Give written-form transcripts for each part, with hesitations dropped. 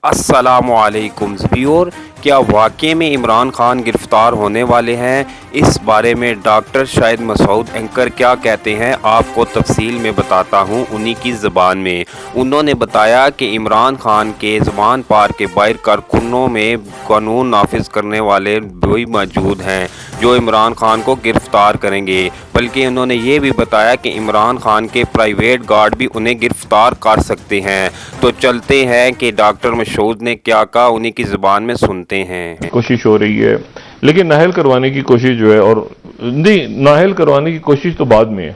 अस्सलामुअलैकुम ज़बियोर, क्या वाकई में इमरान खान गिरफ़्तार होने वाले हैं? इस बारे में डॉक्टर शाहिद मसूद एंकर क्या कहते हैं, आपको तफसील में बताता हूँ उन्हीं की ज़बान में। उन्होंने बताया कि इमरान खान के ज़बान पार के बाहर कारकुनों में कानून नाफिज करने वाले भी मौजूद हैं जो इमरान खान को गिरफ़्तार करेंगे, बल्कि उन्होंने ये भी बताया कि इमरान खान के प्राइवेट गार्ड भी उन्हें गिरफ़्तार कर सकते हैं। तो चलते हैं कि डॉक्टर मसूद ने क्या कहा, उन्हीं की ज़बान में सुनते हैं। कोशिश हो रही है, लेकिन नाहल करवाने की कोशिश जो है, और नहीं, नाहल करवाने की कोशिश तो बाद में है।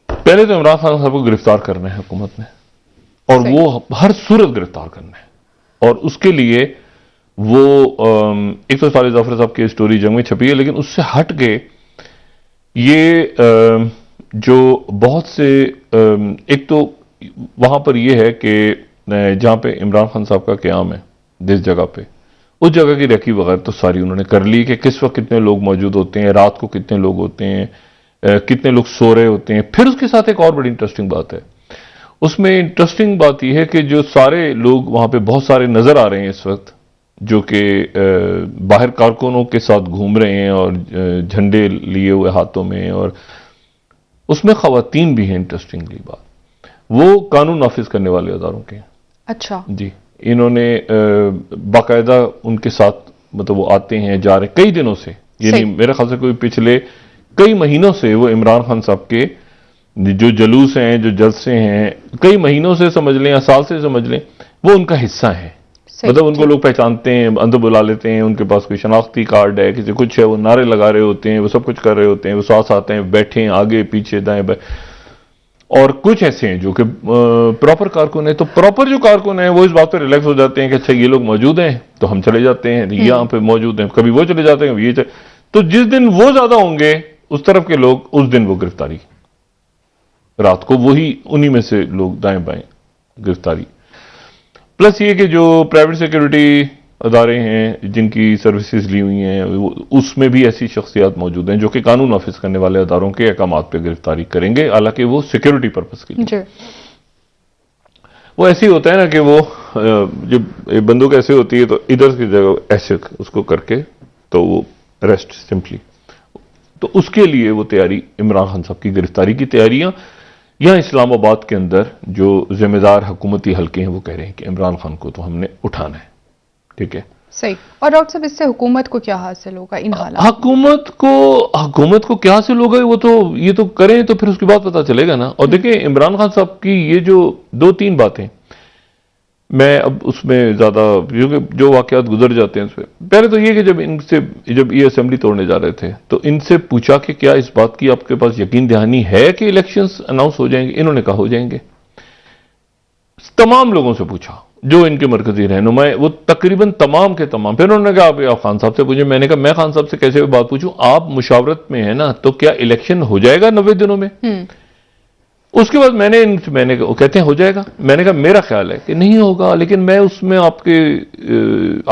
पहले तो इमरान खान साहब को गिरफ्तार करना है हुकूमत ने, और वो हर सूरत गिरफ्तार करना है। और उसके लिए वो एक तो साले जाफर साहब की स्टोरी जंग में छपी है, लेकिन उससे हट के ये जो बहुत से एक तो वहां पर यह है कि जहां पे इमरान खान साहब का क़याम है, जिस जगह पे, उस जगह की रेकी वगैरह तो सारी उन्होंने कर ली कि किस वक्त कितने लोग मौजूद होते हैं, रात को कितने लोग होते हैं, कितने लोग सो रहे होते हैं। फिर उसके साथ एक और बड़ी इंटरेस्टिंग बात है, उसमें इंटरेस्टिंग बात यह है कि जो सारे लोग वहां पे बहुत सारे नजर आ रहे हैं इस वक्त, जो कि बाहर कारकुनों के साथ घूम रहे हैं और झंडे लिए हुए हाथों में, और उसमें खवातीन भी हैं। इंटरेस्टिंगली बात, वो कानून नाफिज करने वाले अदारों के हैं। अच्छा जी, इन्होंने बाकायदा उनके साथ, मतलब वो आते हैं जा रहे कई दिनों से, यानी मेरे ख्याल से कोई पिछले कई महीनों से वो इमरान खान साहब के जो जलूस हैं, जो जलसे हैं, कई महीनों से समझ लें या साल से समझ लें, वो उनका हिस्सा है। मतलब उनको लोग पहचानते हैं, अंदर बुला लेते हैं, उनके पास कोई शनाख्ती कार्ड है, किसी कुछ है, वो नारे लगा रहे होते हैं, वो सब कुछ कर रहे होते हैं, वो साथ आते हैं, बैठे हैं आगे पीछे दाएं बाएं। और कुछ ऐसे हैं जो कि प्रॉपर कारकुन है, तो प्रॉपर जो कारकुन है वो इस बात पर रिलैक्स हो जाते हैं कि अच्छा ये लोग मौजूद हैं तो हम चले जाते हैं, यहाँ पे मौजूद हैं, कभी वो चले जाते हैं, कभी ये चले। तो जिस दिन वो ज्यादा होंगे उस तरफ के लोग, उस दिन वो गिरफ्तारी, रात को वही उन्हीं में से लोग दाएं बाएं गिरफ्तारी। प्लस ये कि जो प्राइवेट सिक्योरिटी अदारे हैं जिनकी सर्विसेज ली हुई हैं, उसमें भी ऐसी शख्सियात मौजूद हैं जो कि कानून नाफिज करने वाले अदारों के अहकामात पर गिरफ्तारी करेंगे, हालांकि वो सिक्योरिटी पर्पज के लिए। वो ऐसे ही होता है ना कि वो जब बंदूक ऐसे होती है तो इधर की जगह ऐसे उसको करके तो वो अरेस्ट सिंपली, तो उसके लिए वो तैयारी, इमरान खान साहब की गिरफ्तारी की तैयारियां यहां इस्लामाबाद के अंदर जो जिम्मेदार हुकूमती हल्के हैं वो कह रहे हैं कि इमरान खान को तो हमने उठाना है। ठीक है, सही। और डॉक्टर साहब, इससे हुकूमत को क्या हासिल होगा इन हालात? हुकूमत को क्या हासिल होगा, वो तो ये तो करें तो फिर उसके बाद पता चलेगा ना। और देखिए इमरान खान साहब की ये जो दो तीन बातें, मैं अब उसमें ज्यादा जो वाकयात गुजर जाते हैं उसमें, पहले तो ये कि जब ये असेंबली तोड़ने जा रहे थे तो इनसे पूछा कि क्या इस बात की आपके पास यकीन दहानी है कि इलेक्शंस अनाउंस हो जाएंगे? इन्होंने कहा हो जाएंगे। तमाम लोगों से पूछा जो इनके मरकजी रहनुमा, वो तकरीबन तमाम के तमाम। फिर उन्होंने कहा आप खान साहब से पूछे। मैंने कहा मैं खान साहब से कैसे बात पूछूं, आप मुशावरत में है ना, तो क्या इलेक्शन हो जाएगा 90 दिनों में? उसके बाद मैंने कहते हैं हो जाएगा। मैंने कहा मेरा ख्याल है कि नहीं होगा, लेकिन मैं उसमें आपके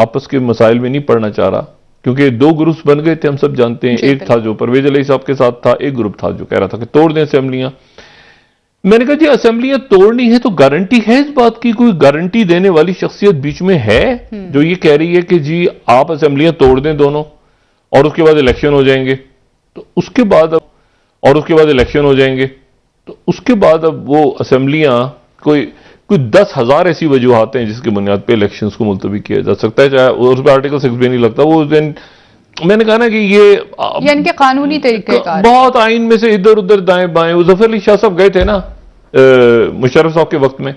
आपस के मसाइल में नहीं पढ़ना चाह रहा, क्योंकि दो ग्रुप्स बन गए थे, हम सब जानते हैं। एक था जो परवेज अली साहब के साथ था, एक ग्रुप था जो कह रहा था कि तोड़ दें असेंबलियां। मैंने कहा जी असेंबलियां तोड़नी है तो गारंटी है इस बात की? कोई गारंटी देने वाली शख्सियत बीच में है जो ये कह रही है कि जी आप असेंबलियां तोड़ दें दोनों और उसके बाद इलेक्शन हो जाएंगे? तो उसके बाद इलेक्शन हो जाएंगे, तो उसके बाद अब वो असेंबलियां कोई 10,000 ऐसी वजूहात हैं जिसकी बुनियाद पे इलेक्शंस को मुलतवी किया जा सकता है, चाहे उस पर आर्टिकल 6 भी नहीं लगता वो दिन। मैंने कहा ना कि ये इनके कानूनी तरीके बहुत आइन में से इधर उधर दाएं बाएं। वो जफर अली शाह साहब गए थे ना मुशर्रफ साहब के वक्त में,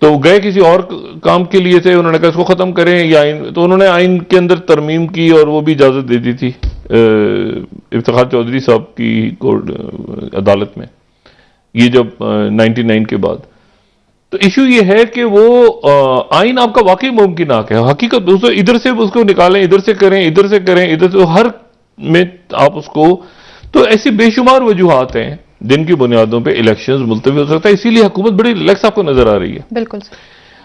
तो गए किसी और काम के लिए थे, उन्होंने कहा इसको खत्म करें या आइन, तो उन्होंने आइन के अंदर तरमीम की और वो भी इजाजत दे दी थी इफ्तिखार चौधरी साहब की कोर्ट अदालत में, ये जब 99 के बाद। तो इशू ये है कि वो आइन आपका वाकई मुमकिन है, हकीकत इधर से उसको निकालें, इधर से करें, इधर से करें, इधर से, हर में आप उसको, तो ऐसी बेशुमार वजूहात हैं जिनकी बुनियादों पे इलेक्शंस मुलतवी हो सकता है। इसीलिए हुकूमत बड़ी रिलैक्स आपको नजर आ रही है। बिल्कुल।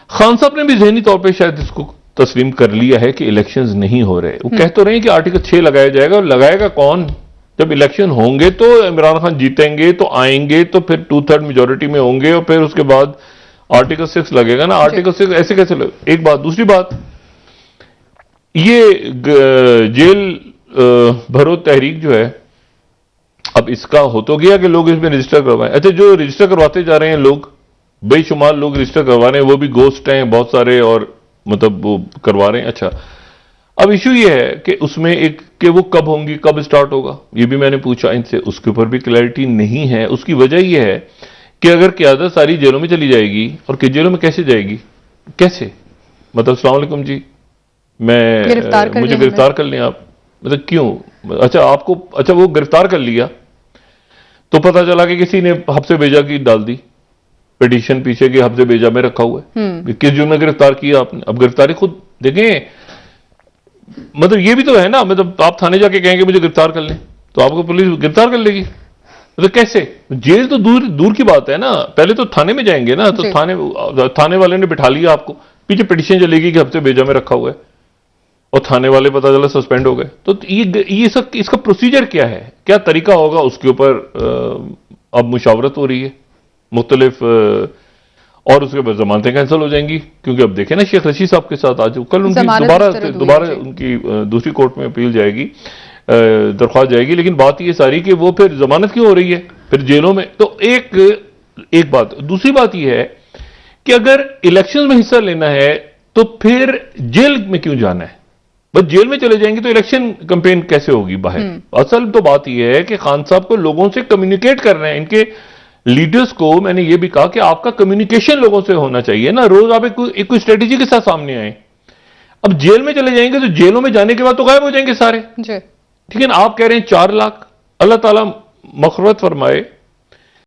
खान साहब ने भी जहनी तौर पर शायद इसको तस्लीम कर लिया है कि इलेक्शंस नहीं हो रहे। वो कह तो रहे हैं कि आर्टिकल 6 लगाया जाएगा, लगाएगा कौन? जब इलेक्शन होंगे तो इमरान खान जीतेंगे तो आएंगे, तो फिर 2/3 मेजोरिटी में होंगे और फिर उसके बाद आर्टिकल 6 लगेगा ना, आर्टिकल 6 ऐसे कैसे लगेगा? एक बात। दूसरी बात, ये जेल भरो तहरीक जो है, अब इसका हो तो गया कि लोग इसमें रजिस्टर करवाएं। अच्छा, जो रजिस्टर करवाते जा रहे हैं लोग, बेशुमार लोग रजिस्टर करवा रहे हैं, वो भी गोस्ट हैं बहुत सारे, और मतलब वो करवा रहे हैं। अच्छा, अब इशू ये है कि उसमें एक कि वो कब होंगी, कब स्टार्ट होगा, ये भी मैंने पूछा इनसे, उसके ऊपर भी क्लैरिटी नहीं है। उसकी वजह यह है कि अगर क़यादत सारी जेलों में चली जाएगी, और कि जेलों में कैसे जाएगी, कैसे, मतलब अस्सलाम वालेकुम जी, मुझे गिरफ्तार कर लें आप, मतलब क्यों? अच्छा आपको, अच्छा वो गिरफ्तार कर लिया तो पता चला कि किसी ने हफ्ते भेजा की डाल दी पिटीशन, पीछे के हफ्ते भेजा में रखा हुआ है, किस जुर्म में गिरफ्तार किया आपने? अब गिरफ्तारी खुद देखें, मतलब ये भी तो है ना, मतलब आप थाने जाके कहेंगे मुझे गिरफ्तार कर लें, तो आपको पुलिस गिरफ्तार कर लेगी, मतलब कैसे? जेल तो दूर दूर की बात है ना, पहले तो थाने में जाएंगे ना, तो थाने वाले ने बिठा लिया आपको, पीछे पिटीशन चलेगी कि हफ्ते भेजा में रखा हुआ है, और थाने वाले पता चला सस्पेंड हो गए। तो ये सब, इसका प्रोसीजर क्या है, क्या तरीका होगा, उसके ऊपर अब मुशावरत हो रही है मुख्तलिफ, और उसके बाद जमानतें कैंसिल हो जाएंगी, क्योंकि अब देखें ना शेख रशीद साहब के साथ आज कल उनकी दोबारा उनकी दूसरी कोर्ट में अपील जाएगी, दरख्वास्त जाएगी। लेकिन बात ये सारी कि वो फिर जमानत क्यों हो रही है फिर जेलों में? तो एक बात। दूसरी बात यह है कि अगर इलेक्शन में हिस्सा लेना है तो फिर जेल में क्यों जाना है? बस जेल में चले जाएंगे तो इलेक्शन कैंपेन कैसे होगी बाहर? असल तो बात यह है कि खान साहब को लोगों से कम्युनिकेट कर रहे हैं, इनके लीडर्स को मैंने ये भी कहा कि आपका कम्युनिकेशन लोगों से होना चाहिए ना, रोज आप एक स्ट्रेटेजी के साथ सामने आए। अब जेल में चले जाएंगे तो जेलों में जाने के बाद तो गायब हो जाएंगे सारे, ठीक है ना? आप कह रहे हैं 4 लाख, अल्लाह ताला मग़फ़िरत फरमाए,